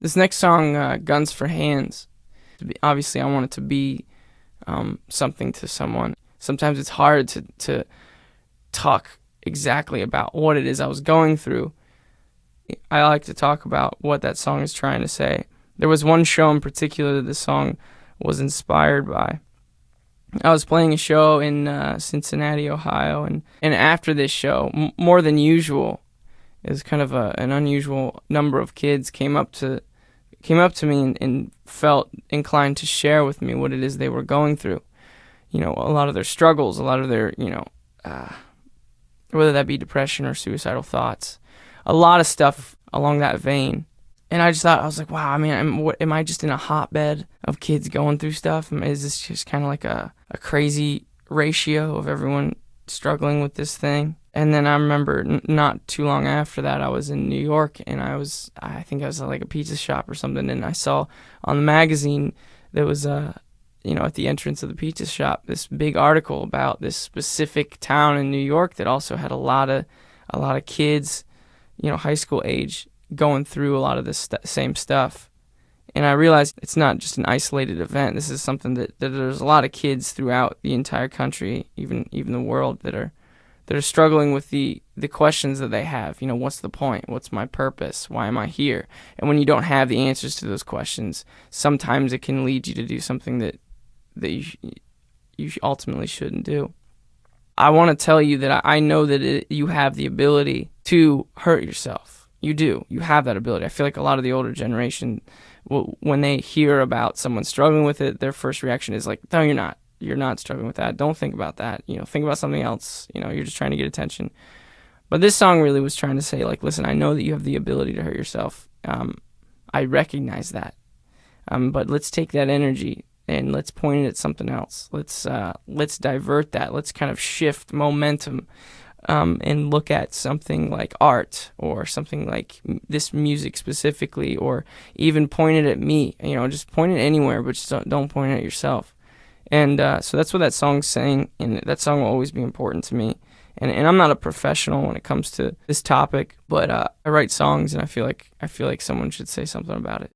This next song, Guns for Hands, obviously I want it to be something to someone. Sometimes it's hard to talk exactly about what it is I was going through. I like to talk about what that song is trying to say. There was one show in particular that the song was inspired by. I was playing a show in Cincinnati, Ohio, and after this show, more than usual, it was kind of an unusual number of kids came up to me and felt inclined to share with me what it is they were going through. You know, a lot of their struggles, a lot of their, whether that be depression or suicidal thoughts, a lot of stuff along that vein. And I just thought, I was like, wow, I mean, am I just in a hotbed of kids going through stuff? Is this just kind of like a crazy ratio of everyone struggling with this thing? And then I remember not too long after that, I was in New York, and I think I was at like a pizza shop or something, and I saw on the magazine there was at the entrance of the pizza shop, this big article about this specific town in New York that also had a lot of kids, high school age, going through a lot of this same stuff. And I realized it's not just an isolated event. This is something that there's a lot of kids throughout the entire country, even the world, that are struggling with the questions that they have. What's the point? What's my purpose? Why am I here? And when you don't have the answers to those questions, sometimes it can lead you to do something that you ultimately shouldn't do. I want to tell you that I know that you have the ability to hurt yourself. You do. You have that ability. I feel like a lot of the older generation, when they hear about someone struggling with it, their first reaction is like, no, you're not. You're not struggling with that. Don't think about that. Think about something else. You're just trying to get attention. But this song really was trying to say, like, listen, I know that you have the ability to hurt yourself. I recognize that. But let's take that energy and let's point it at something else. Let's divert that. Let's kind of shift momentum and look at something like art or something like this music specifically, or even point it at me. Just point it anywhere, but just don't point it at yourself. And so that's what that song's saying, and that song will always be important to me. And I'm not a professional when it comes to this topic, but I write songs, and I feel like someone should say something about it.